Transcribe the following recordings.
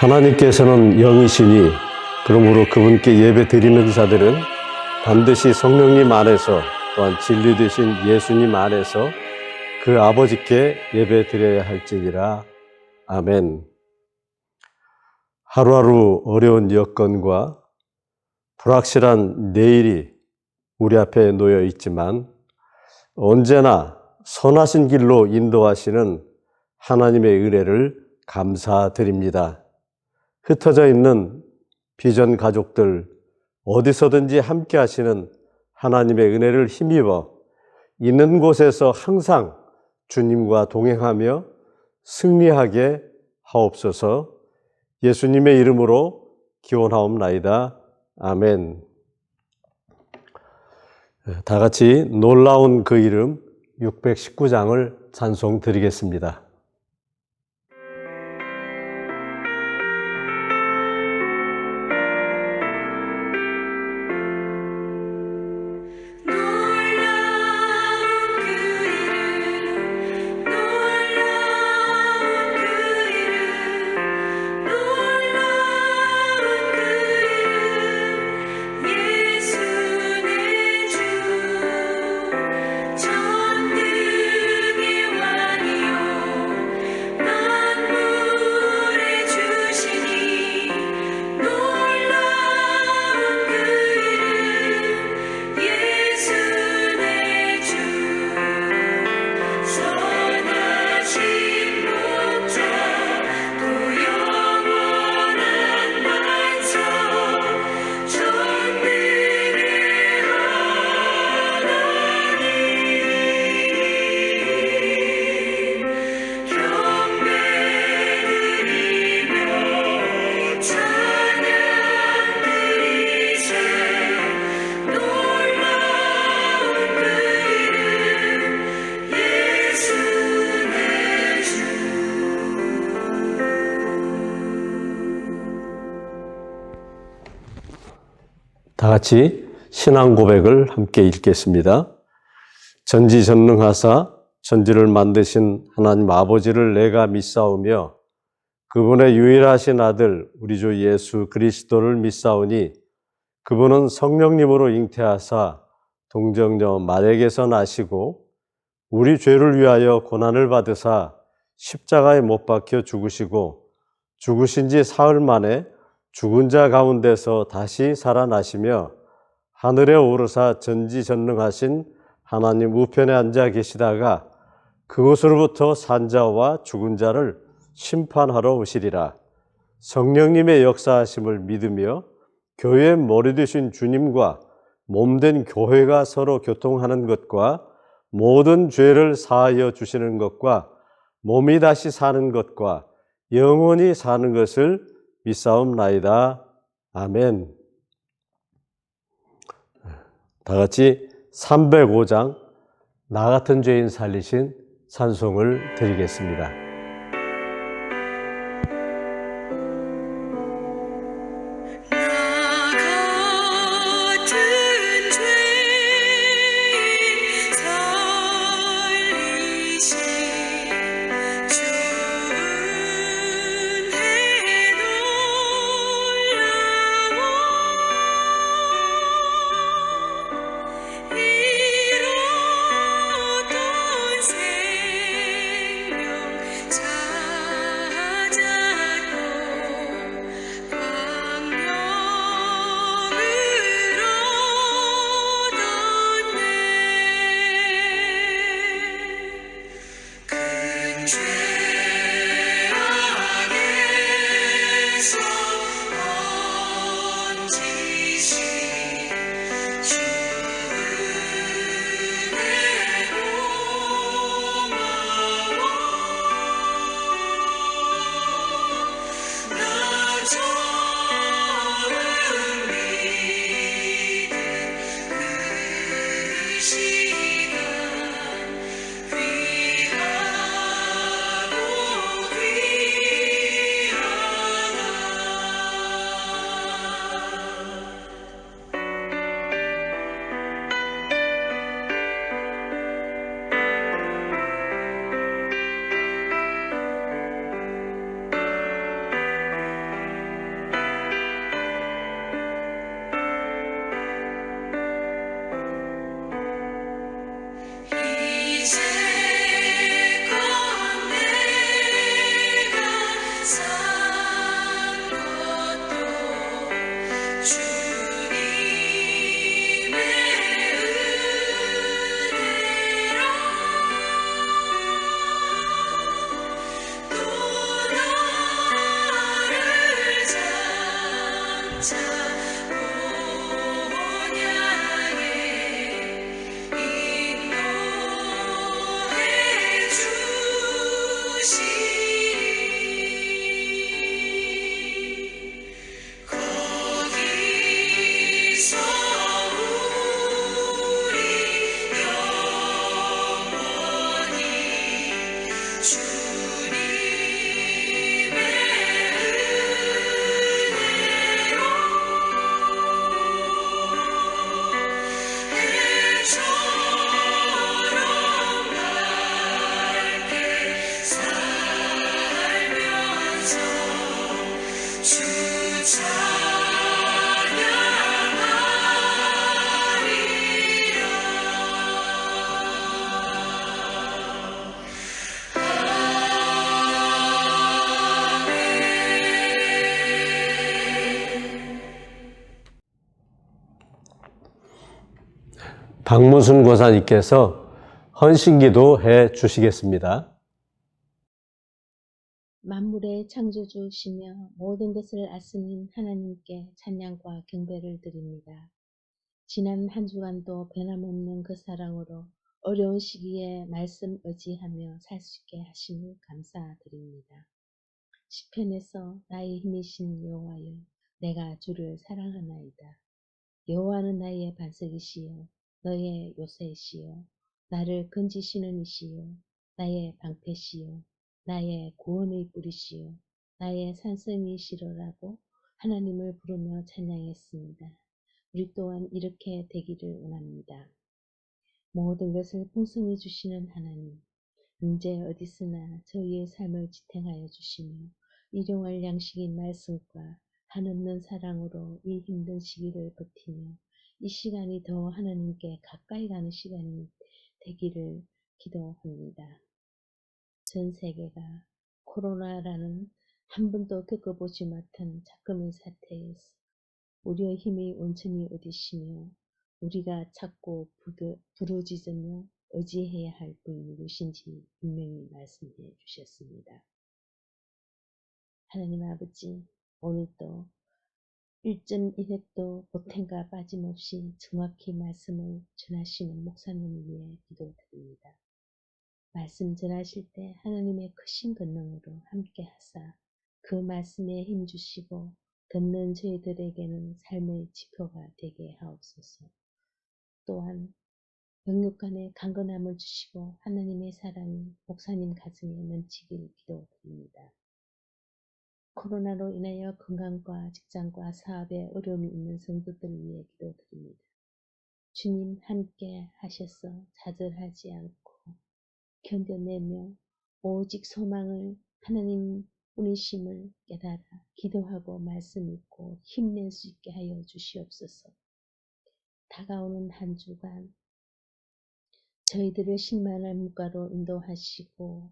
하나님께서는 영이시니 그러므로 그분께 예배 드리는 자들은 반드시 성령님 안에서 또한 진리 되신 예수님 안에서 그 아버지께 예배 드려야 할지니라. 아멘. 하루하루 어려운 여건과 불확실한 내일이 우리 앞에 놓여 있지만 언제나 선하신 길로 인도하시는 하나님의 은혜를 감사드립니다. 흩어져 있는 비전 가족들 어디서든지 함께 하시는 하나님의 은혜를 힘입어 있는 곳에서 항상 주님과 동행하며 승리하게 하옵소서. 예수님의 이름으로 기원하옵나이다. 아멘. 다 같이 놀라운 그 이름 619장을 찬송 드리겠습니다. 다 같이 신앙 고백을 함께 읽겠습니다. 전지전능하사 천지를 만드신 하나님 아버지를 내가 믿사오며 그분의 유일하신 아들 우리 주 예수 그리스도를 믿사오니 그분은 성령님으로 잉태하사 동정녀 마리아에게서 나시고 우리 죄를 위하여 고난을 받으사 십자가에 못 박혀 죽으시고 죽으신 지 사흘 만에 죽은 자 가운데서 다시 살아나시며 하늘에 오르사 전지전능하신 하나님 우편에 앉아 계시다가 그곳으로부터 산자와 죽은 자를 심판하러 오시리라. 성령님의 역사하심을 믿으며 교회의 머리 되신 주님과 몸된 교회가 서로 교통하는 것과 모든 죄를 사하여 주시는 것과 몸이 다시 사는 것과 영원히 사는 것을 믿사옵나이다. 아멘. 다 같이 305장 나 같은 죄인 살리신 찬송을 드리겠습니다. 박문순 고사님께서 헌신기도 해 주시겠습니다. 만물의 창조주시며 모든 것을 아쓰는 하나님께 찬양과 경배를 드립니다. 지난 한 주간도 변함없는 그 사랑으로 어려운 시기에 말씀 의지하며 살 수 있게 하심을 감사드립니다. 시편에서 나의 힘이신 여호와여, 내가 주를 사랑하나이다. 여호와는 나의 반석이시요 너의 요새이시요 나를 건지시는 이시요 나의 방패시요 나의 구원의 뿌리시요 나의 산성이시로라고 하나님을 부르며 찬양했습니다. 우리 또한 이렇게 되기를 원합니다. 모든 것을 풍성히 주시는 하나님, 언제 어디서나 저희의 삶을 지탱하여 주시며 일용할 양식인 말씀과 한없는 사랑으로 이 힘든 시기를 버티며 이 시간이 더 하나님께 가까이 가는 시간이 되기를 기도합니다. 전 세계가 코로나라는 한 번도 겪어보지 못한 작금의 사태에서 우리의 힘이 온전히 어디시며 우리가 찾고 부르짖으며 의지해야 할 분이 누구신지 분명히 말씀해 주셨습니다. 하나님 아버지, 오늘도 1.1획도 보탬과 빠짐없이 정확히 말씀을 전하시는 목사님을 위해 기도드립니다. 말씀 전하실 때 하나님의 크신 권능으로 함께 하사 그 말씀에 힘 주시고 듣는 저희들에게는 삶의 지표가 되게 하옵소서. 또한 영육 간에 강건함을 주시고 하나님의 사랑이 목사님 가정에 넘치길 기도드립니다. 코로나로 인하여 건강과 직장과 사업에 어려움이 있는 성도들을 위해 기도드립니다. 주님 함께 하셔서 좌절하지 않고 견뎌내며 오직 소망을 하나님 뿐이심을 깨달아 기도하고 말씀 읽고 힘낼 수 있게 하여 주시옵소서. 다가오는 한 주간 저희들을 신만한 물가로 인도하시고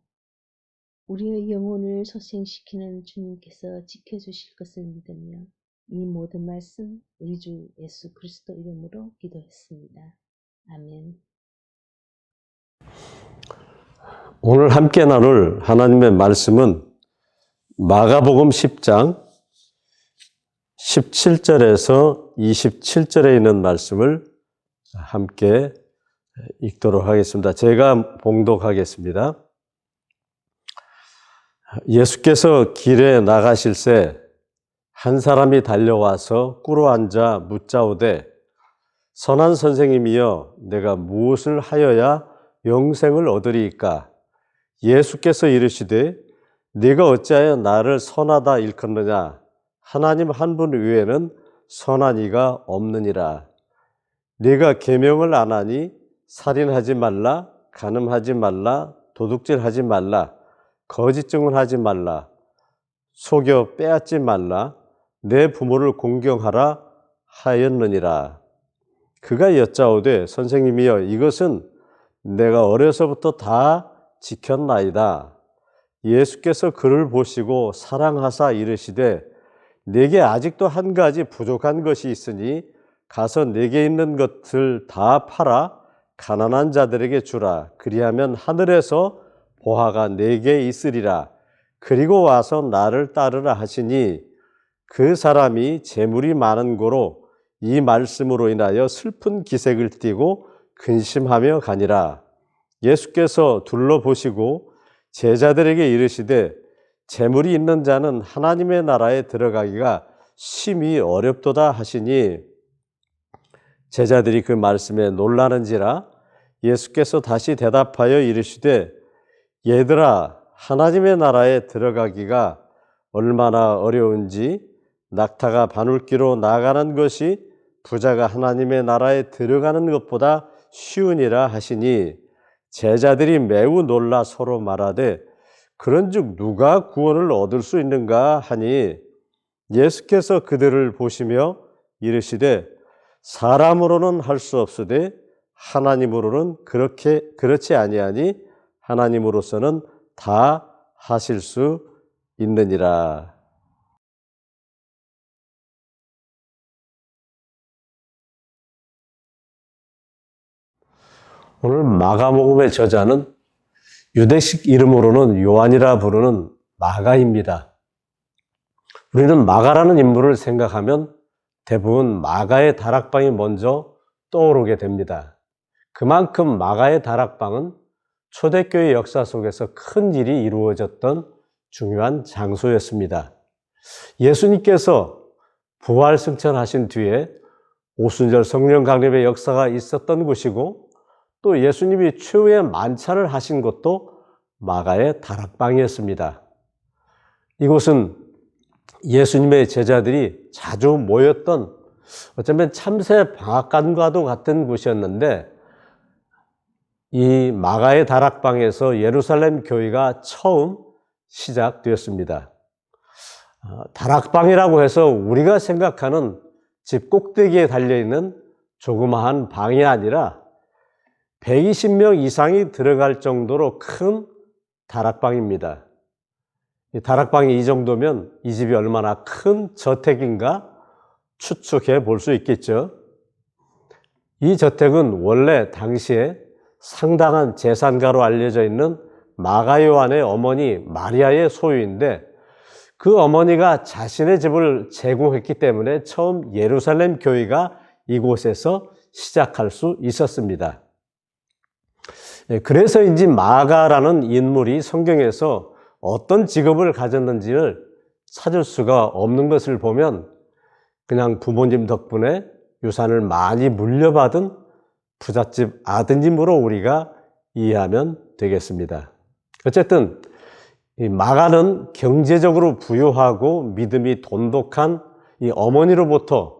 우리의 영혼을 소생시키는 주님께서 지켜주실 것을 믿으며 이 모든 말씀 우리 주 예수 그리스도 이름으로 기도했습니다. 아멘. 오늘 함께 나눌 하나님의 말씀은 마가복음 10장 17절에서 27절에 있는 말씀을 함께 읽도록 하겠습니다. 제가 봉독하겠습니다. 예수께서 길에 나가실새 한 사람이 달려와서 꿇어앉아 묻자오되 선한 선생님이여 내가 무엇을 하여야 영생을 얻으리이까? 예수께서 이르시되 네가 어찌하여 나를 선하다 일컫느냐? 하나님 한 분 외에는 선한 이가 없느니라. 네가 계명을 안 하니 살인하지 말라, 간음하지 말라, 도둑질하지 말라, 거짓 증언하지 말라, 속여 빼앗지 말라, 내 부모를 공경하라 하였느니라. 그가 여짜오되 선생님이여 이것은 내가 어려서부터 다 지켰나이다. 예수께서 그를 보시고 사랑하사 이르시되 네게 아직도 한 가지 부족한 것이 있으니 가서 네게 있는 것을 다 팔아 가난한 자들에게 주라. 그리하면 하늘에서 보화가 네게 있으리라. 그리고 와서 나를 따르라 하시니 그 사람이 재물이 많은 고로 이 말씀으로 인하여 슬픈 기색을 띠고 근심하며 가니라. 예수께서 둘러보시고 제자들에게 이르시되 재물이 있는 자는 하나님의 나라에 들어가기가 심히 어렵도다 하시니 제자들이 그 말씀에 놀라는지라. 예수께서 다시 대답하여 이르시되 얘들아 하나님의 나라에 들어가기가 얼마나 어려운지 낙타가 바늘기로 나가는 것이 부자가 하나님의 나라에 들어가는 것보다 쉬우니라 하시니 제자들이 매우 놀라 서로 말하되 그런즉 누가 구원을 얻을 수 있는가 하니 예수께서 그들을 보시며 이르시되 사람으로는 할 수 없으되 하나님으로는 그렇지 아니하니 하나님으로서는 다 하실 수 있느니라. 오늘 마가복음의 저자는 유대식 이름으로는 요한이라 부르는 마가입니다. 우리는 마가라는 인물을 생각하면 대부분 마가의 다락방이 먼저 떠오르게 됩니다. 그만큼 마가의 다락방은 초대교회 역사 속에서 큰 일이 이루어졌던 중요한 장소였습니다. 예수님께서 부활 승천하신 뒤에 오순절 성령 강림의 역사가 있었던 곳이고, 또 예수님이 최후의 만찬을 하신 곳도 마가의 다락방이었습니다. 이곳은 예수님의 제자들이 자주 모였던, 어쩌면 참새 방앗간과도 같은 곳이었는데, 이 마가의 다락방에서 예루살렘 교회가 처음 시작되었습니다. 다락방이라고 해서 우리가 생각하는 집 꼭대기에 달려있는 조그마한 방이 아니라 120명 이상이 들어갈 정도로 큰 다락방입니다. 이 다락방이 이 정도면 이 집이 얼마나 큰 저택인가 추측해 볼 수 있겠죠. 이 저택은 원래 당시에 상당한 재산가로 알려져 있는 마가 요한의 어머니 마리아의 소유인데, 그 어머니가 자신의 집을 제공했기 때문에 처음 예루살렘 교회가 이곳에서 시작할 수 있었습니다. 그래서인지 마가라는 인물이 성경에서 어떤 직업을 가졌는지를 찾을 수가 없는 것을 보면 그냥 부모님 덕분에 유산을 많이 물려받은 부잣집 아드님으로 우리가 이해하면 되겠습니다. 어쨌든 이 마가는 경제적으로 부유하고 믿음이 돈독한 이 어머니로부터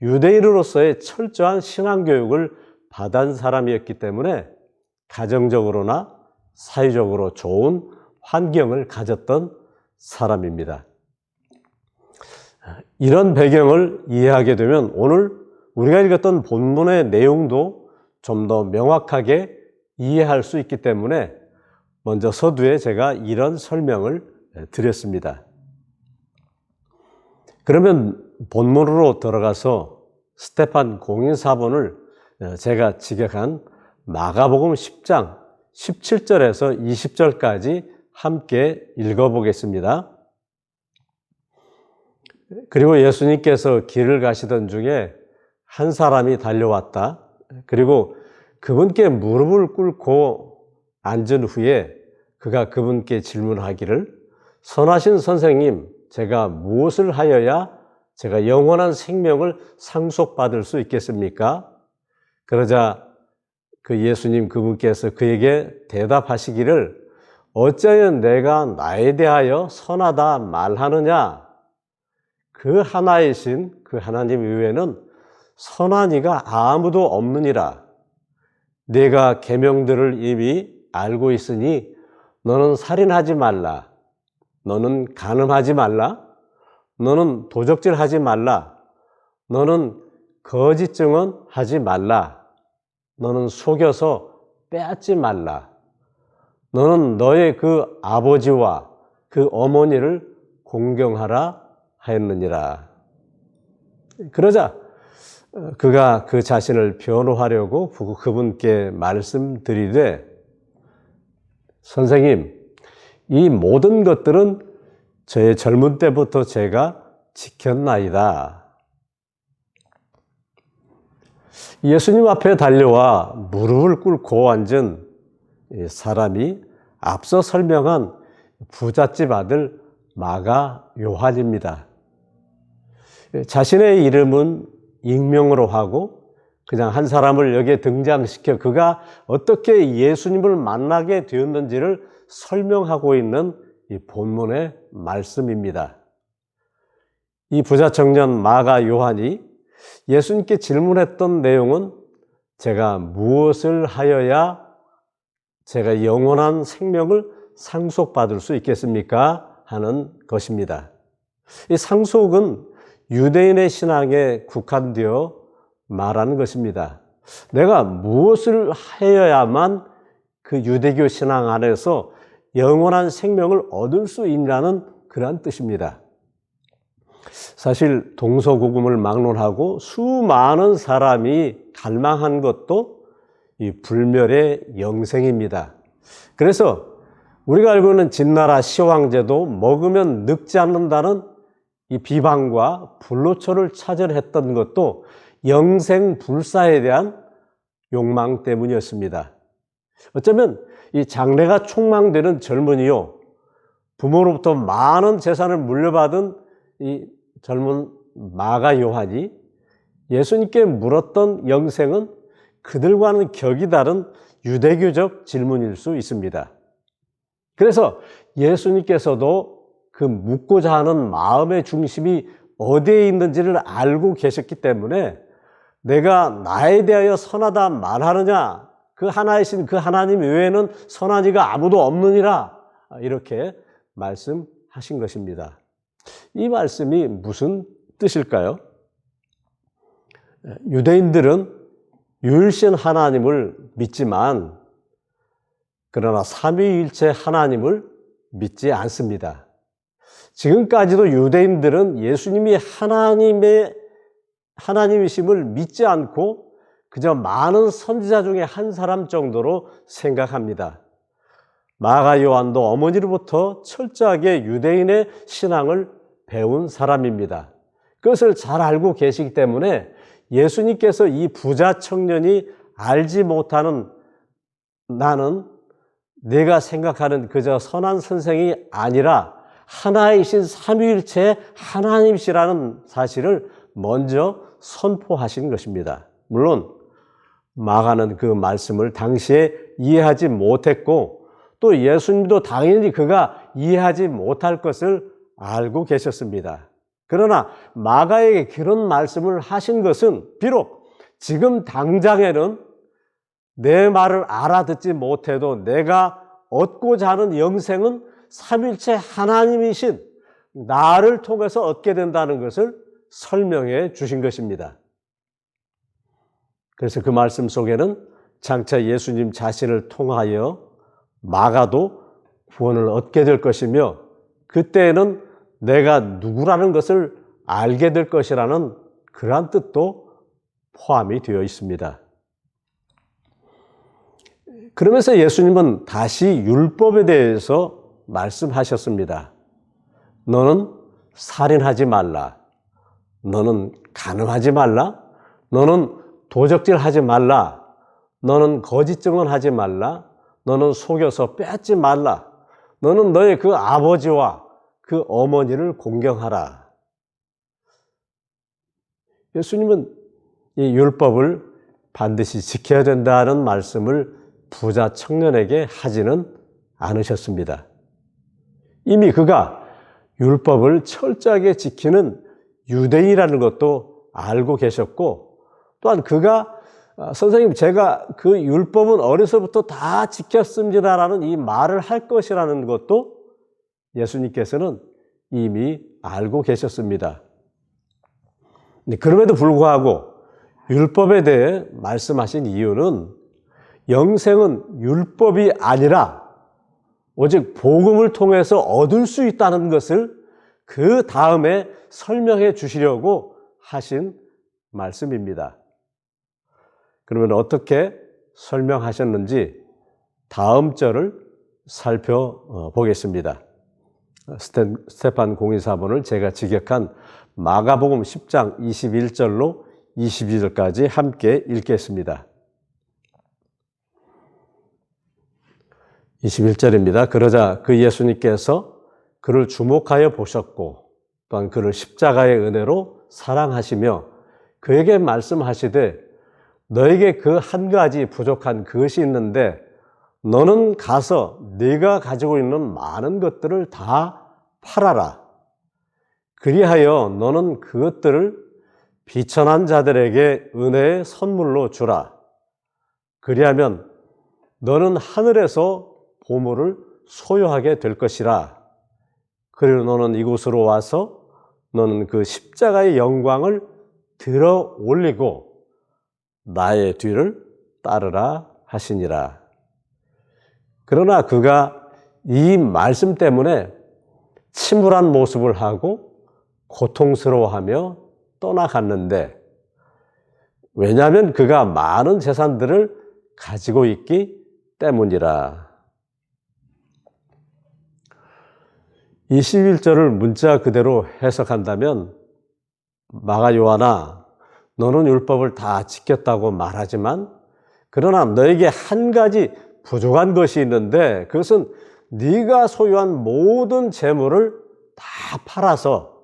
유대인으로서의 철저한 신앙교육을 받은 사람이었기 때문에 가정적으로나 사회적으로 좋은 환경을 가졌던 사람입니다. 이런 배경을 이해하게 되면 오늘 우리가 읽었던 본문의 내용도 좀 더 명확하게 이해할 수 있기 때문에 먼저 서두에 제가 이런 설명을 드렸습니다. 그러면 본문으로 들어가서 스테판 공인사본을 제가 직역한 마가복음 10장 17절에서 20절까지 함께 읽어보겠습니다. 그리고 예수님께서 길을 가시던 중에 한 사람이 달려왔다. 그리고 그분께 무릎을 꿇고 앉은 후에 그가 그분께 질문하기를, 선하신 선생님, 제가 무엇을 하여야 제가 영원한 생명을 상속받을 수 있겠습니까? 그러자 그 예수님 그분께서 그에게 대답하시기를, 어찌하여 내가 나에 대하여 선하다 말하느냐? 그 하나이신 그 하나님 이외에는 선한 이가 아무도 없느니라. 내가 계명들을 이미 알고 있으니 너는 살인하지 말라, 너는 간음하지 말라, 너는 도적질하지 말라, 너는 거짓 증언하지 말라, 너는 속여서 빼앗지 말라, 너는 너의 그 아버지와 그 어머니를 공경하라 하였느니라. 그러자 그가 그 자신을 변호하려고 그분께 말씀드리되, 선생님, 이 모든 것들은 저의 젊은 때부터 제가 지켰나이다. 예수님 앞에 달려와 무릎을 꿇고 앉은 사람이 앞서 설명한 부잣집 아들 마가 요한입니다. 자신의 이름은 익명으로 하고 그냥 한 사람을 여기에 등장시켜 그가 어떻게 예수님을 만나게 되었는지를 설명하고 있는 이 본문의 말씀입니다. 이 부자 청년 마가 요한이 예수님께 질문했던 내용은 제가 무엇을 하여야 제가 영원한 생명을 상속받을 수 있겠습니까? 하는 것입니다. 이 상속은 유대인의 신앙에 국한되어 말하는 것입니다. 내가 무엇을 하여야만 그 유대교 신앙 안에서 영원한 생명을 얻을 수 있냐는 그러한 뜻입니다. 사실 동서고금을 막론하고 수많은 사람이 갈망한 것도 이 불멸의 영생입니다. 그래서 우리가 알고 있는 진나라 시황제도 먹으면 늙지 않는다는 이 비방과 불로초를 차절했던 것도 영생불사에 대한 욕망 때문이었습니다. 어쩌면 이 장래가 촉망되는 젊은이요, 부모로부터 많은 재산을 물려받은 이 젊은 마가 요한이 예수님께 물었던 영생은 그들과는 격이 다른 유대교적 질문일 수 있습니다. 그래서 예수님께서도 그 묻고자 하는 마음의 중심이 어디에 있는지를 알고 계셨기 때문에 내가 나에 대하여 선하다 말하느냐, 그 하나이신 그 하나님 외에는 선한 이가 아무도 없느니라, 이렇게 말씀하신 것입니다. 이 말씀이 무슨 뜻일까요? 유대인들은 유일신 하나님을 믿지만 그러나 삼위일체 하나님을 믿지 않습니다. 지금까지도 유대인들은 예수님이 하나님이심을 믿지 않고 그저 많은 선지자 중에 한 사람 정도로 생각합니다. 마가 요한도 어머니로부터 철저하게 유대인의 신앙을 배운 사람입니다. 그것을 잘 알고 계시기 때문에 예수님께서 이 부자 청년이 알지 못하는 나는 내가 생각하는 그저 선한 선생이 아니라 하나이신 삼위일체의 하나님이시라는 사실을 먼저 선포하신 것입니다. 물론 마가는 그 말씀을 당시에 이해하지 못했고 또 예수님도 당연히 그가 이해하지 못할 것을 알고 계셨습니다. 그러나 마가에게 그런 말씀을 하신 것은 비록 지금 당장에는 내 말을 알아듣지 못해도 내가 얻고자 하는 영생은 삼일체 하나님이신 나를 통해서 얻게 된다는 것을 설명해 주신 것입니다. 그래서 그 말씀 속에는 장차 예수님 자신을 통하여 마가도 구원을 얻게 될 것이며 그때에는 내가 누구라는 것을 알게 될 것이라는 그러한 뜻도 포함이 되어 있습니다. 그러면서 예수님은 다시 율법에 대해서 말씀하셨습니다. 너는 살인하지 말라. 너는 간음하지 말라. 너는 도적질하지 말라. 너는 거짓 증언하지 말라. 너는 속여서 뺏지 말라. 너는 너의 그 아버지와 그 어머니를 공경하라. 예수님은 이 율법을 반드시 지켜야 된다는 말씀을 부자 청년에게 하지는 않으셨습니다. 이미 그가 율법을 철저하게 지키는 유대인이라는 것도 알고 계셨고 또한 그가 선생님 제가 그 율법은 어려서부터 다 지켰습니다라는 이 말을 할 것이라는 것도 예수님께서는 이미 알고 계셨습니다. 그럼에도 불구하고 율법에 대해 말씀하신 이유는 영생은 율법이 아니라 오직 복음을 통해서 얻을 수 있다는 것을 그 다음에 설명해 주시려고 하신 말씀입니다. 그러면 어떻게 설명하셨는지 다음 절을 살펴보겠습니다. 스테판 공의사본을 제가 직역한 마가복음 10장 21절로 22절까지 함께 읽겠습니다. 21절입니다. 그러자 그 예수님께서 그를 주목하여 보셨고 또한 그를 십자가의 은혜로 사랑하시며 그에게 말씀하시되 너에게 그 한 가지 부족한 그것이 있는데 너는 가서 네가 가지고 있는 많은 것들을 다 팔아라. 그리하여 너는 그것들을 비천한 자들에게 은혜의 선물로 주라. 그리하면 너는 하늘에서 보물을 소유하게 될 것이라. 그리고 너는 이곳으로 와서 너는 그 십자가의 영광을 들어 올리고 나의 뒤를 따르라 하시니라. 그러나 그가 이 말씀 때문에 침울한 모습을 하고 고통스러워하며 떠나갔는데 왜냐하면 그가 많은 재산들을 가지고 있기 때문이라. 21절을 문자 그대로 해석한다면 마가 요한아, 너는 율법을 다 지켰다고 말하지만 그러나 너에게 한 가지 부족한 것이 있는데 그것은 네가 소유한 모든 재물을 다 팔아서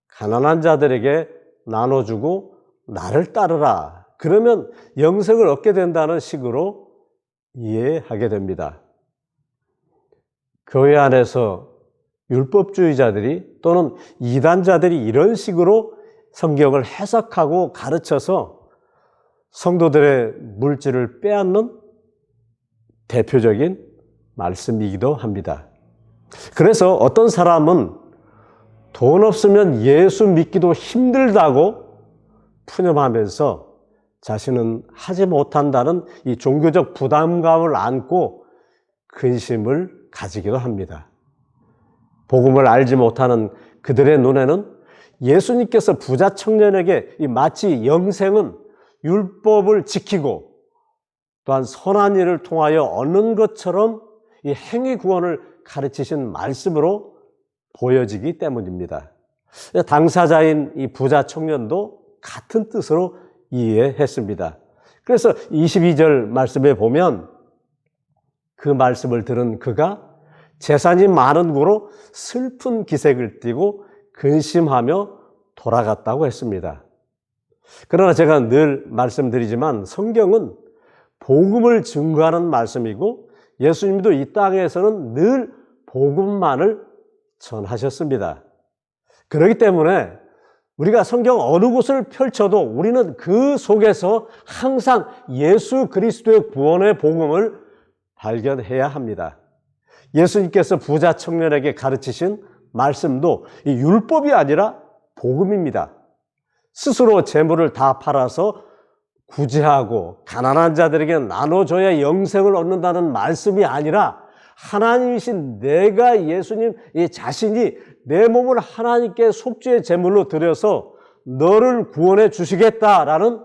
가난한 자들에게 나눠주고 나를 따르라. 그러면 영생을 얻게 된다는 식으로 이해하게 됩니다. 교회 안에서 율법주의자들이 또는 이단자들이 이런 식으로 성경을 해석하고 가르쳐서 성도들의 물질을 빼앗는 대표적인 말씀이기도 합니다. 그래서 어떤 사람은 돈 없으면 예수 믿기도 힘들다고 푸념하면서 자신은 하지 못한다는 이 종교적 부담감을 안고 근심을 가지기도 합니다. 복음을 알지 못하는 그들의 눈에는 예수님께서 부자 청년에게 마치 영생은 율법을 지키고 또한 선한 일을 통하여 얻는 것처럼 이 행위 구원을 가르치신 말씀으로 보여지기 때문입니다. 당사자인 이 부자 청년도 같은 뜻으로 이해했습니다. 그래서 22절 말씀에 보면 그 말씀을 들은 그가 재산이 많은 고로 슬픈 기색을 띠고 근심하며 돌아갔다고 했습니다. 그러나 제가 늘 말씀드리지만 성경은 복음을 증거하는 말씀이고 예수님도 이 땅에서는 늘 복음만을 전하셨습니다. 그렇기 때문에 우리가 성경 어느 곳을 펼쳐도 우리는 그 속에서 항상 예수 그리스도의 구원의 복음을 발견해야 합니다. 예수님께서 부자 청년에게 가르치신 말씀도 이 율법이 아니라 복음입니다. 스스로 재물을 다 팔아서 구제하고 가난한 자들에게 나눠줘야 영생을 얻는다는 말씀이 아니라 하나님이신 내가 예수님 이 자신이 내 몸을 하나님께 속죄의 제물로 드려서 너를 구원해 주시겠다라는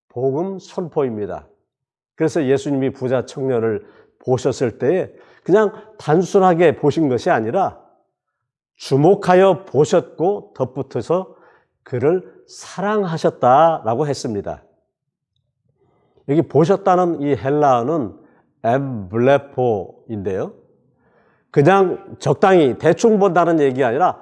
복음 선포입니다. 그래서 예수님이 부자 청년을 보셨을 때에 그냥 단순하게 보신 것이 아니라 주목하여 보셨고 덧붙여서 그를 사랑하셨다라고 했습니다. 여기 보셨다는 이 헬라어는 엠블레포인데요. 그냥 적당히 대충 본다는 얘기 아니라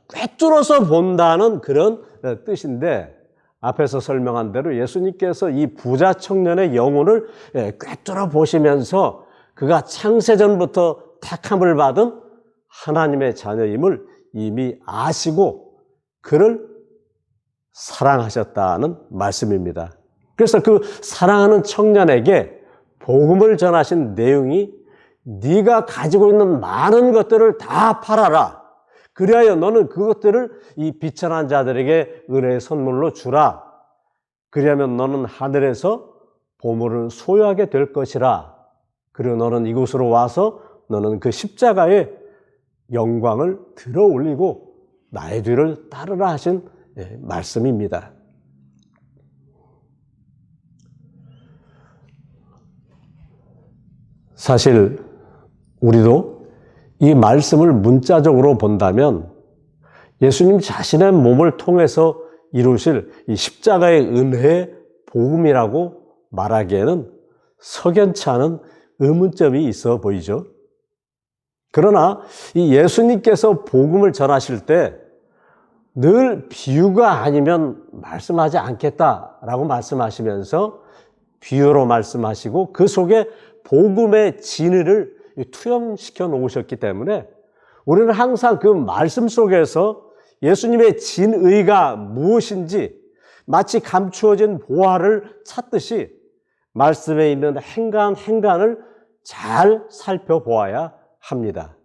꿰뚫어서 본다는 그런 뜻인데 앞에서 설명한 대로 예수님께서 이 부자 청년의 영혼을 꿰뚫어 보시면서 그가 창세전부터 택함을 받은 하나님의 자녀임을 이미 아시고 그를 사랑하셨다는 말씀입니다. 그래서 그 사랑하는 청년에게 복음을 전하신 내용이 네가 가지고 있는 많은 것들을 다 팔아라. 그리하여 너는 그것들을 이 비천한 자들에게 은혜의 선물로 주라. 그리하면 너는 하늘에서 보물을 소유하게 될 것이라. 그리고 너는 이곳으로 와서 너는 그 십자가의 영광을 들어 올리고 나의 뒤를 따르라 하신 말씀입니다. 사실 우리도 이 말씀을 문자적으로 본다면 예수님 자신의 몸을 통해서 이루실 이 십자가의 은혜의 복음이라고 말하기에는 석연치 않은 의문점이 있어 보이죠. 그러나 이 예수님께서 복음을 전하실 때 늘 비유가 아니면 말씀하지 않겠다라고 말씀하시면서 비유로 말씀하시고 그 속에 복음의 진리를 투영시켜 놓으셨기 때문에 우리는 항상 그 말씀 속에서 예수님의 진의가 무엇인지 마치 감추어진 보화를 찾듯이 말씀에 있는 행간을 잘 살펴보아야 합니다.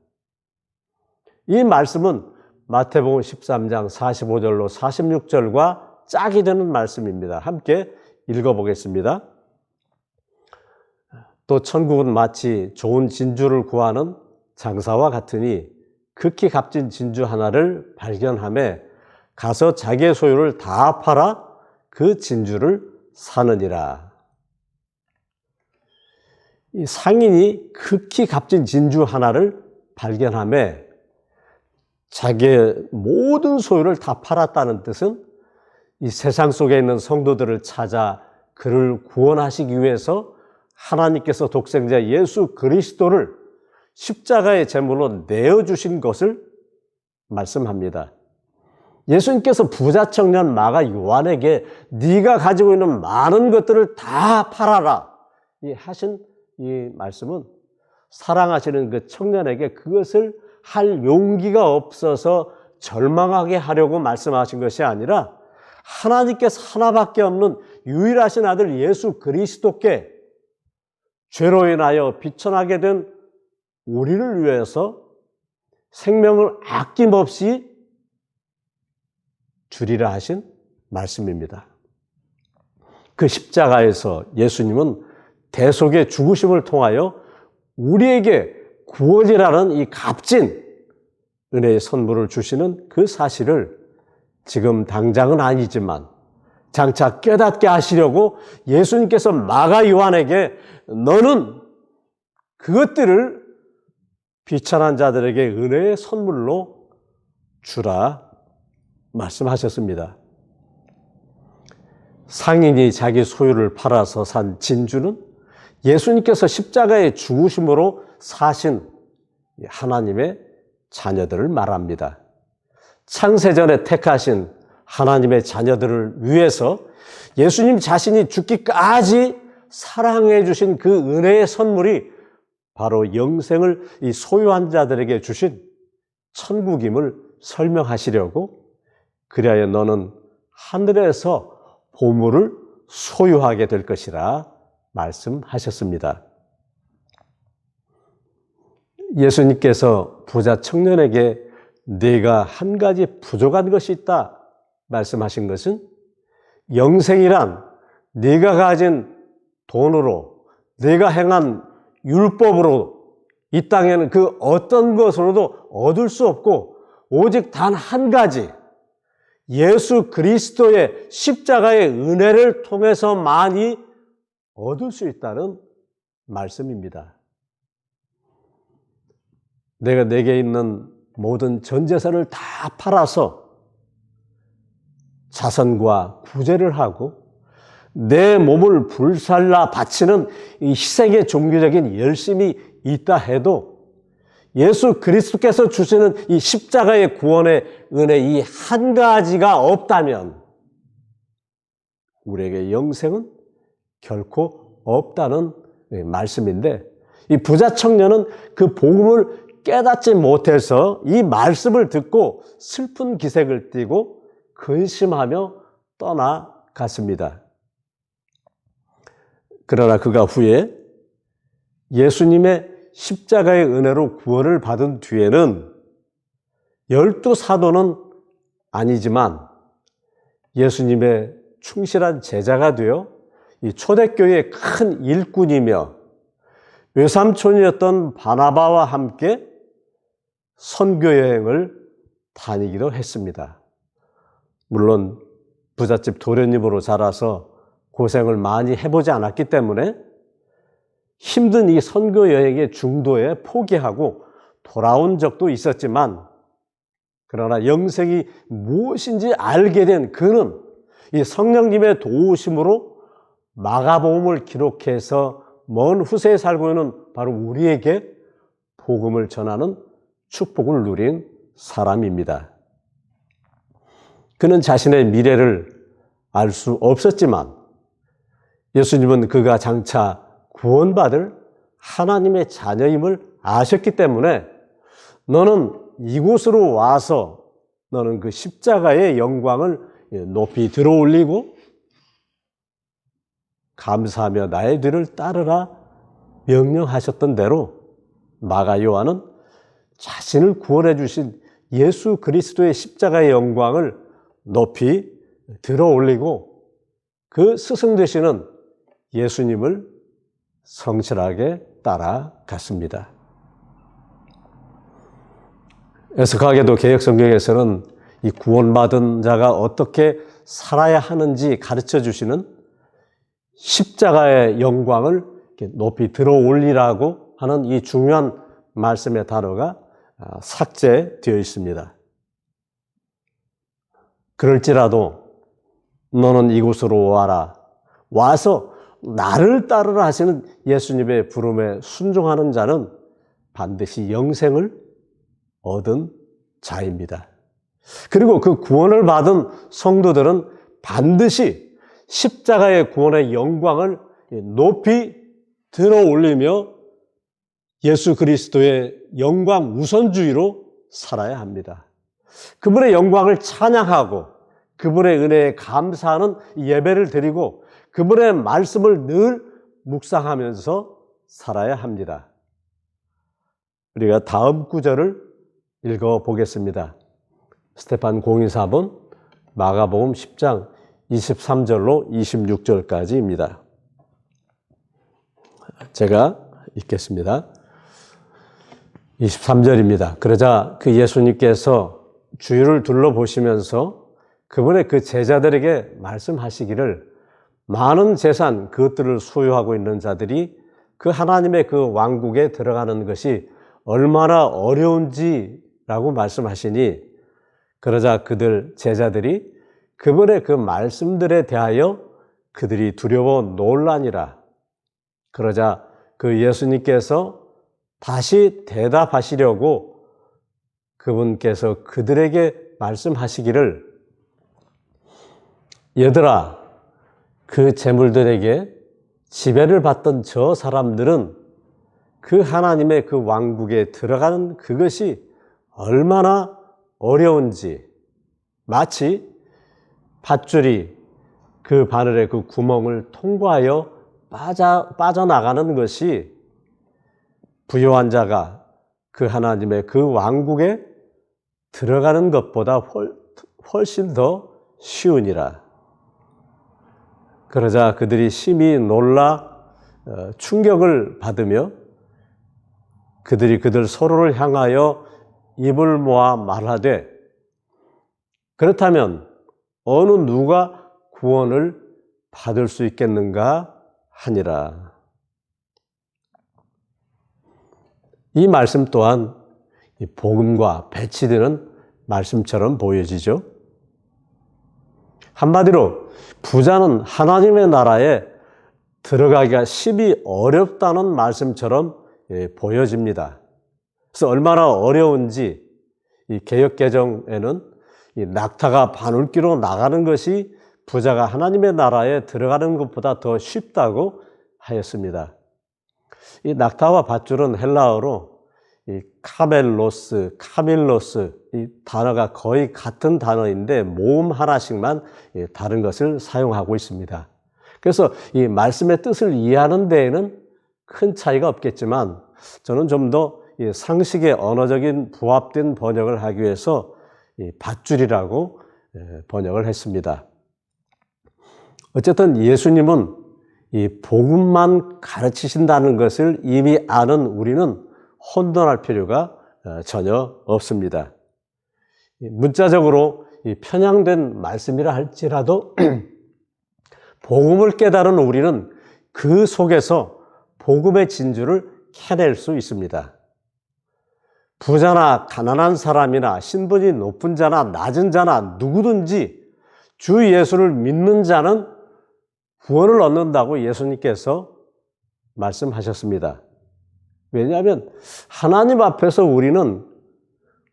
이 말씀은 마태복음 13장 45절로 46절과 짝이 되는 말씀입니다. 함께 읽어보겠습니다. 또 천국은 마치 좋은 진주를 구하는 장사와 같으니 극히 값진 진주 하나를 발견하매 가서 자기의 소유를 다 팔아 그 진주를 사느니라. 이 상인이 극히 값진 진주 하나를 발견함에 자기의 모든 소유를 다 팔았다는 뜻은 이 세상 속에 있는 성도들을 찾아 그를 구원하시기 위해서 하나님께서 독생자 예수 그리스도를 십자가의 제물로 내어주신 것을 말씀합니다. 예수님께서 부자 청년 마가 요한에게 네가 가지고 있는 많은 것들을 다 팔아라 하신 이 말씀은 사랑하시는 그 청년에게 그것을 할 용기가 없어서 절망하게 하려고 말씀하신 것이 아니라 하나님께서 하나밖에 없는 유일하신 아들 예수 그리스도께 죄로 인하여 비천하게 된 우리를 위해서 생명을 아낌없이 주리라 하신 말씀입니다. 그 십자가에서 예수님은 대속의 죽으심을 통하여 우리에게 구원이라는 이 값진 은혜의 선물을 주시는 그 사실을 지금 당장은 아니지만 장차 깨닫게 하시려고 예수님께서 마가 요한에게 너는 그것들을 비천한 자들에게 은혜의 선물로 주라 말씀하셨습니다. 상인이 자기 소유를 팔아서 산 진주는 예수님께서 십자가의 죽으심으로 사신 하나님의 자녀들을 말합니다. 창세전에 택하신 하나님의 자녀들을 위해서 예수님 자신이 죽기까지 사랑해 주신 그 은혜의 선물이 바로 영생을 이 소유한 자들에게 주신 천국임을 설명하시려고 그리하여 너는 하늘에서 보물을 소유하게 될 것이라 말씀하셨습니다. 예수님께서 부자 청년에게 네가 한 가지 부족한 것이 있다 말씀하신 것은 영생이란 네가 가진 돈으로 네가 행한 율법으로 이 땅에는 그 어떤 것으로도 얻을 수 없고 오직 단 한 가지 예수 그리스도의 십자가의 은혜를 통해서만이 얻을 수 있다는 말씀입니다. 내가 내게 있는 모든 전 재산을 다 팔아서 자선과 구제를 하고 내 몸을 불살라 바치는 이 희생의 종교적인 열심이 있다 해도 예수 그리스도께서 주시는 이 십자가의 구원의 은혜 이 한 가지가 없다면 우리에게 영생은 결코 없다는 말씀인데 이 부자 청년은 그 복음을 깨닫지 못해서 이 말씀을 듣고 슬픈 기색을 띠고 근심하며 떠나갔습니다. 그러나 그가 후에 예수님의 십자가의 은혜로 구원을 받은 뒤에는 12사도는 아니지만 예수님의 충실한 제자가 되어 이 초대교회의 큰 일꾼이며 외삼촌이었던 바나바와 함께 선교여행을 다니기도 했습니다. 물론 부잣집 도련님으로 자라서 고생을 많이 해보지 않았기 때문에 힘든 이 선교여행의 중도에 포기하고 돌아온 적도 있었지만 그러나 영생이 무엇인지 알게 된 그는 이 성령님의 도우심으로 마가복음을 기록해서 먼 후세에 살고 있는 바로 우리에게 복음을 전하는 축복을 누린 사람입니다. 그는 자신의 미래를 알 수 없었지만 예수님은 그가 장차 구원받을 하나님의 자녀임을 아셨기 때문에 너는 이곳으로 와서 너는 그 십자가의 영광을 높이 들어올리고 감사하며 나의 뒤를 따르라 명령하셨던 대로 마가 요한은 자신을 구원해 주신 예수 그리스도의 십자가의 영광을 높이 들어올리고 그 스승 되시는 예수님을 성실하게 따라갔습니다. 애석하게도 개역성경에서는 이 구원받은 자가 어떻게 살아야 하는지 가르쳐 주시는 십자가의 영광을 이렇게 높이 들어 올리라고 하는 이 중요한 말씀의 단어가 삭제되어 있습니다. 그럴지라도 너는 이곳으로 와라. 와서 나를 따르라 하시는 예수님의 부름에 순종하는 자는 반드시 영생을 얻은 자입니다. 그리고 그 구원을 받은 성도들은 반드시 십자가의 구원의 영광을 높이 들어 올리며 예수 그리스도의 영광 우선주의로 살아야 합니다. 그분의 영광을 찬양하고 그분의 은혜에 감사하는 예배를 드리고 그분의 말씀을 늘 묵상하면서 살아야 합니다. 우리가 다음 구절을 읽어보겠습니다. 스테판 공의사본 마가복음 10장 23절로 26절까지입니다. 제가 읽겠습니다. 23절입니다. 그러자 그 예수님께서 주위를 둘러보시면서 그분의 그 제자들에게 말씀하시기를 많은 재산 그것들을 소유하고 있는 자들이 그 하나님의 그 왕국에 들어가는 것이 얼마나 어려운지라고 말씀하시니 그러자 그들 제자들이 그분의 그 말씀들에 대하여 그들이 두려워 놀라니라. 그러자 그 예수님께서 다시 대답하시려고 그분께서 그들에게 말씀하시기를 얘들아 그 재물들에게 지배를 받던 저 사람들은 그 하나님의 그 왕국에 들어가는 그것이 얼마나 어려운지 마치 밧줄이 그 바늘의 그 구멍을 통과하여 빠져나가는 것이 부요한 자가 그 하나님의 그 왕국에 들어가는 것보다 훨씬 더 쉬우니라. 그러자 그들이 심히 놀라 충격을 받으며 그들 서로를 향하여 입을 모아 말하되 그렇다면 어느 누가 구원을 받을 수 있겠는가 하니라. 이 말씀 또한 복음과 배치되는 말씀처럼 보여지죠. 한마디로 부자는 하나님의 나라에 들어가기가 심히 어렵다는 말씀처럼 보여집니다. 그래서 얼마나 어려운지 이 개역개정에는 이 낙타가 바늘기로 나가는 것이 부자가 하나님의 나라에 들어가는 것보다 더 쉽다고 하였습니다. 이 낙타와 밧줄은 헬라어로 이 카밀로스 이 단어가 거의 같은 단어인데 모음 하나씩만 다른 것을 사용하고 있습니다. 그래서 이 말씀의 뜻을 이해하는 데에는 큰 차이가 없겠지만 저는 좀 더 상식의 언어적인 부합된 번역을 하기 위해서 이 밧줄이라고 번역을 했습니다. 어쨌든 예수님은 이 복음만 가르치신다는 것을 이미 아는 우리는 혼돈할 필요가 전혀 없습니다. 문자적으로 편향된 말씀이라 할지라도 복음을 깨달은 우리는 그 속에서 복음의 진주를 캐낼 수 있습니다. 부자나 가난한 사람이나 신분이 높은 자나 낮은 자나 누구든지 주 예수를 믿는 자는 구원을 얻는다고 예수님께서 말씀하셨습니다. 왜냐하면 하나님 앞에서 우리는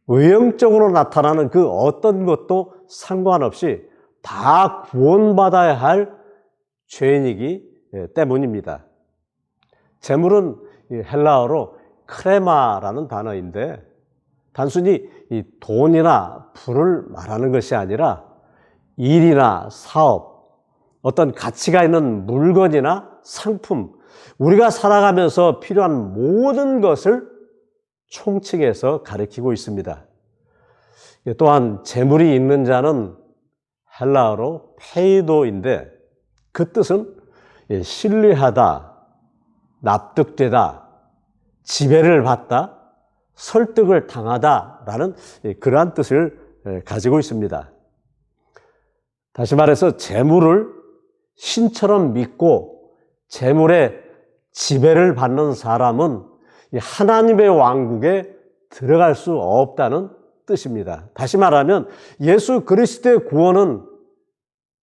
외형적으로 나타나는 그 어떤 것도 상관없이 다 구원받아야 할 죄인이기 때문입니다. 재물은 헬라어로 크레마라는 단어인데 단순히 이 돈이나 부를 말하는 것이 아니라 일이나 사업, 어떤 가치가 있는 물건이나 상품, 우리가 살아가면서 필요한 모든 것을 총칭해서 가리키고 있습니다. 또한 재물이 있는 자는 헬라어로 페이도인데 그 뜻은 신뢰하다, 납득되다, 지배를 받다, 설득을 당하다라는 그러한 뜻을 가지고 있습니다. 다시 말해서 재물을 신처럼 믿고 재물에 지배를 받는 사람은 이 하나님의 왕국에 들어갈 수 없다는 뜻입니다. 다시 말하면 예수 그리스도의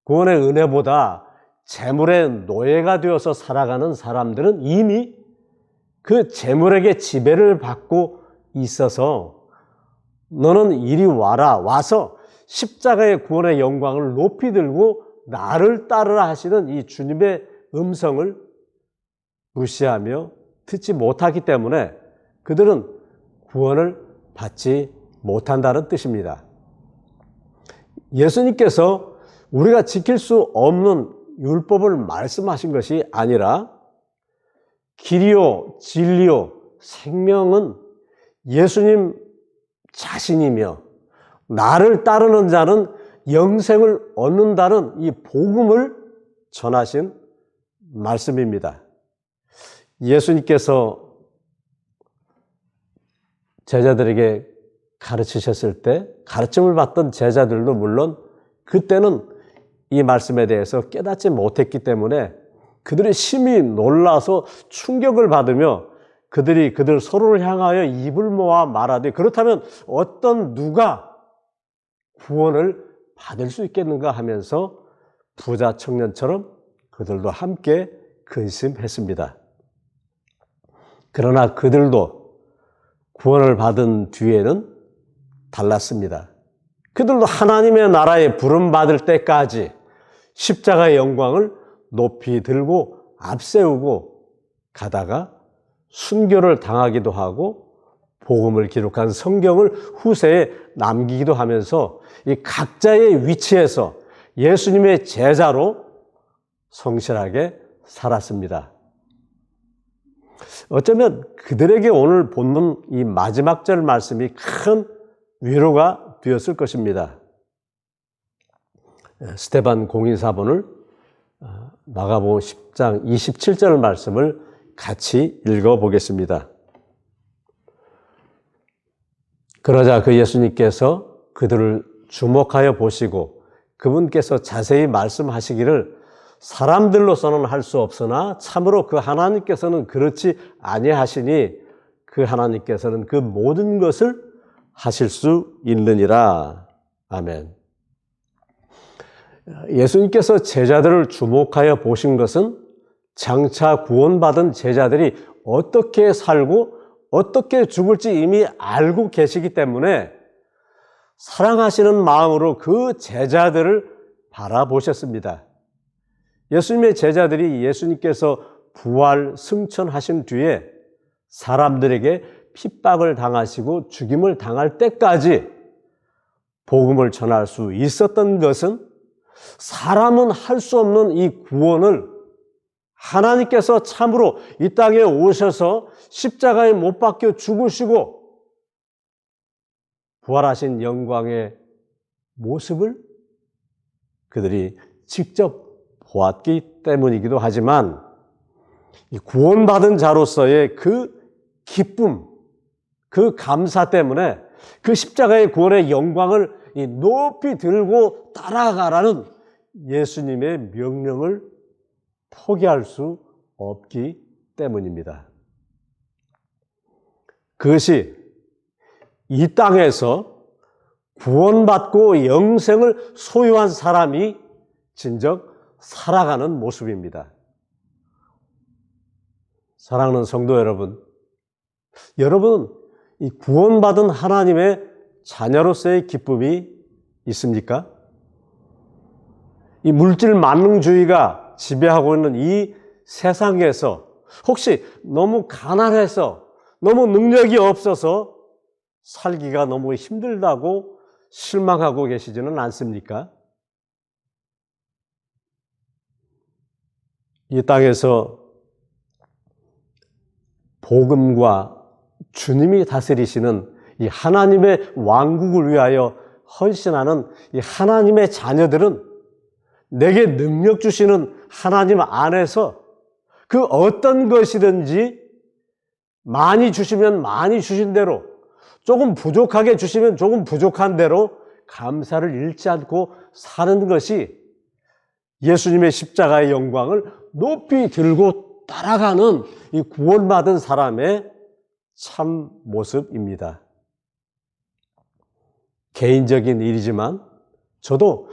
구원의 은혜보다 재물의 노예가 되어서 살아가는 사람들은 이미 그 재물에게 지배를 받고 있어서 너는 이리 와서 십자가의 구원의 영광을 높이 들고 나를 따르라 하시는 이 주님의 음성을 무시하며 듣지 못하기 때문에 그들은 구원을 받지 못한다는 뜻입니다. 예수님께서 우리가 지킬 수 없는 율법을 말씀하신 것이 아니라 길이요, 진리요, 생명은 예수님 자신이며 나를 따르는 자는 영생을 얻는다는 이 복음을 전하신 말씀입니다. 예수님께서 제자들에게 가르치셨을 때 가르침을 받던 제자들도 물론 그때는 이 말씀에 대해서 깨닫지 못했기 때문에 그들이 심히 놀라서 충격을 받으며 그들 서로를 향하여 입을 모아 말하되 그렇다면 누가 구원을 받을 수 있겠는가 하면서 부자 청년처럼 그들도 함께 근심했습니다. 그러나 그들도 구원을 받은 뒤에는 달랐습니다. 그들도 하나님의 나라에 부름받을 때까지 십자가의 영광을 높이 들고 앞세우고 가다가 순교를 당하기도 하고 복음을 기록한 성경을 후세에 남기기도 하면서 이 각자의 위치에서 예수님의 제자로 성실하게 살았습니다. 어쩌면 그들에게 오늘 본문 이 마지막 절 말씀이 큰 위로가 되었을 것입니다. 스데반 공인사본을 마가복음 10장 27절 말씀을 같이 읽어보겠습니다. 그러자 그 예수님께서 그들을 주목하여 보시고 그분께서 자세히 말씀하시기를 사람들로서는 할 수 없으나 참으로 그 하나님께서는 그렇지 아니하시니 그 하나님께서는 그 모든 것을 하실 수 있느니라. 아멘. 예수님께서 제자들을 주목하여 보신 것은 장차 구원받은 제자들이 어떻게 살고 어떻게 죽을지 이미 알고 계시기 때문에 사랑하시는 마음으로 그 제자들을 바라보셨습니다. 예수님의 제자들이 예수님께서 부활 승천하신 뒤에 사람들에게 핍박을 당하시고 죽임을 당할 때까지 복음을 전할 수 있었던 것은 사람은 할 수 없는 이 구원을 하나님께서 참으로 이 땅에 오셔서 십자가에 못 박혀 죽으시고 부활하신 영광의 모습을 그들이 직접 보았기 때문이기도 하지만 이 구원받은 자로서의 그 기쁨, 그 감사 때문에 그 십자가의 구원의 영광을 높이 들고 따라가라는 예수님의 명령을 포기할 수 없기 때문입니다. 그것이 이 땅에서 구원받고 영생을 소유한 사람이 진정 살아가는 모습입니다. 사랑하는 성도 여러분, 이 구원받은 하나님의 자녀로서의 기쁨이 있습니까? 이 물질 만능주의가 지배하고 있는 이 세상에서 혹시 너무 가난해서 너무 능력이 없어서 살기가 너무 힘들다고 실망하고 계시지는 않습니까? 이 땅에서 복음과 주님이 다스리시는 이 하나님의 왕국을 위하여 헌신하는 이 하나님의 자녀들은 내게 능력 주시는 하나님 안에서 그 어떤 것이든지 많이 주시면 많이 주신 대로, 조금 부족하게 주시면 조금 부족한 대로 감사를 잃지 않고 사는 것이 예수님의 십자가의 영광을 높이 들고 따라가는 이 구원받은 사람의 참 모습입니다. 개인적인 일이지만 저도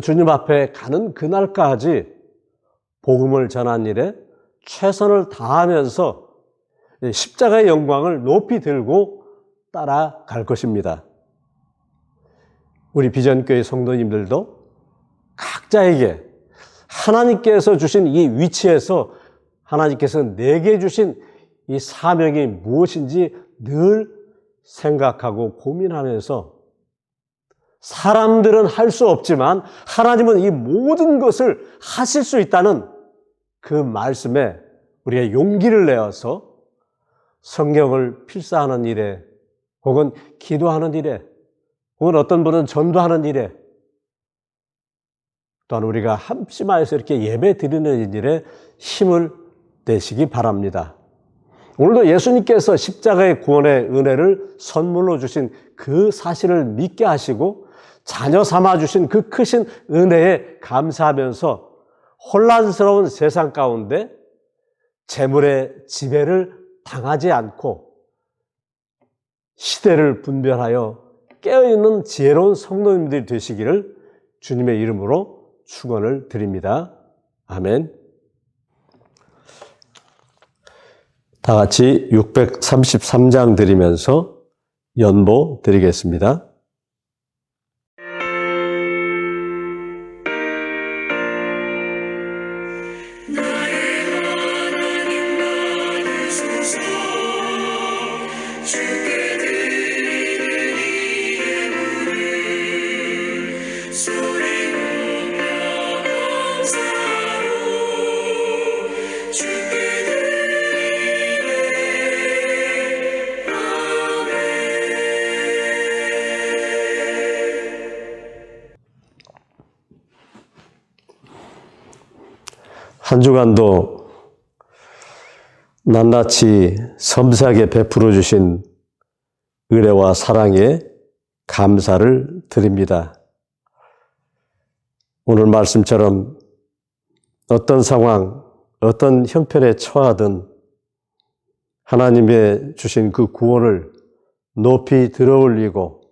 주님 앞에 가는 그날까지 복음을 전한 일에 최선을 다하면서 십자가의 영광을 높이 들고 따라갈 것입니다. 우리 비전교회 성도님들도 각자에게 하나님께서 주신 이 위치에서 하나님께서 내게 주신 이 사명이 무엇인지 늘 생각하고 고민하면서 사람들은 할 수 없지만 하나님은 이 모든 것을 하실 수 있다는 그 말씀에 우리가 용기를 내어서 성경을 필사하는 일에 혹은 기도하는 일에 혹은 어떤 분은 전도하는 일에 또한 우리가 합심하여서 이렇게 예배 드리는 일에 힘을 내시기 바랍니다. 오늘도 예수님께서 십자가의 구원의 은혜를 선물로 주신 그 사실을 믿게 하시고 자녀 삼아 주신 그 크신 은혜에 감사하면서 혼란스러운 세상 가운데 재물의 지배를 당하지 않고 시대를 분별하여 깨어있는 지혜로운 성도님들이 되시기를 주님의 이름으로 축원을 드립니다. 아멘. 다 같이 633장 드리면서 연보 드리겠습니다. 한 주간도 낱낱이 섬세하게 베풀어 주신 은혜와 사랑에 감사를 드립니다. 오늘 말씀처럼 어떤 상황, 어떤 형편에 처하든 하나님의 주신 그 구원을 높이 들어올리고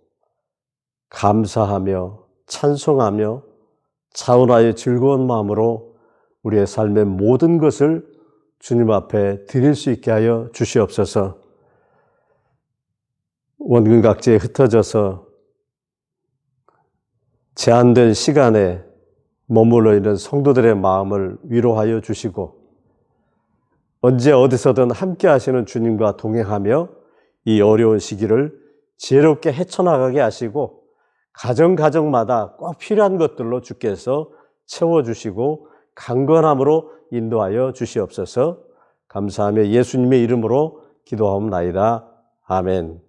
감사하며 찬송하며 차원하여 즐거운 마음으로 우리의 삶의 모든 것을 주님 앞에 드릴 수 있게 하여 주시옵소서. 원근각지에 흩어져서 제한된 시간에 머물러 있는 성도들의 마음을 위로하여 주시고 언제 어디서든 함께 하시는 주님과 동행하며 이 어려운 시기를 지혜롭게 헤쳐나가게 하시고 가정마다 꼭 필요한 것들로 주께서 채워주시고 강건함으로 인도하여 주시옵소서. 감사하며 예수님의 이름으로 기도하옵나이다. 아멘.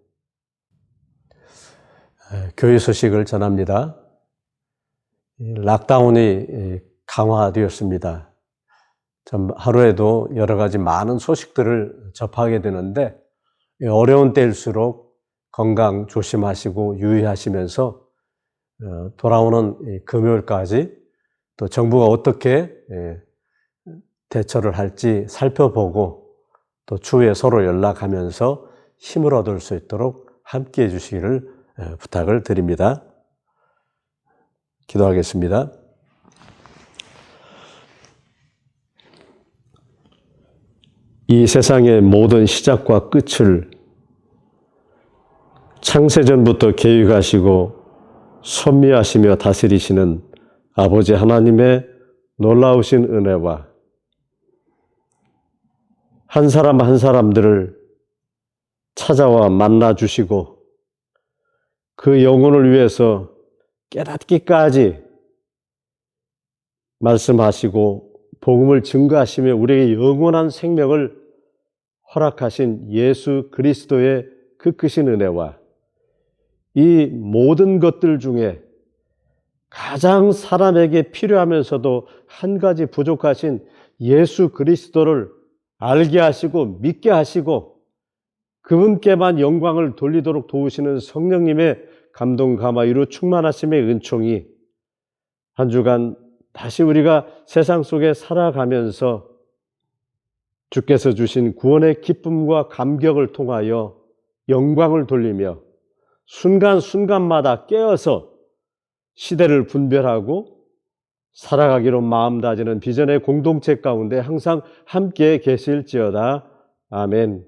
교회 소식을 전합니다. 락다운이 강화되었습니다. 참 하루에도 여러 가지 많은 소식들을 접하게 되는데 어려운 때일수록 건강 조심하시고 유의하시면서 돌아오는 금요일까지 또 정부가 어떻게 대처를 할지 살펴보고 또 추후에 서로 연락하면서 힘을 얻을 수 있도록 함께해 주시기를 부탁을 드립니다. 기도하겠습니다. 이 세상의 모든 시작과 끝을 창세전부터 계획하시고 섭리하시며 다스리시는 아버지 하나님의 놀라우신 은혜와 한 사람 한 사람들을 찾아와 만나 주시고 그 영혼을 위해서 깨닫기까지 말씀하시고 복음을 증거하시며 우리에게 영원한 생명을 허락하신 예수 그리스도의 그 크신 은혜와 이 모든 것들 중에 가장 사람에게 필요하면서도 한 가지 부족하신 예수 그리스도를 알게 하시고 믿게 하시고 그분께만 영광을 돌리도록 도우시는 성령님의 감동 감화로 충만하심의 은총이 한 주간 다시 우리가 세상 속에 살아가면서 주께서 주신 구원의 기쁨과 감격을 통하여 영광을 돌리며 순간순간마다 깨어서 시대를 분별하고 살아가기로 마음 다지는 비전의 공동체 가운데 항상 함께 계실지어다. 아멘.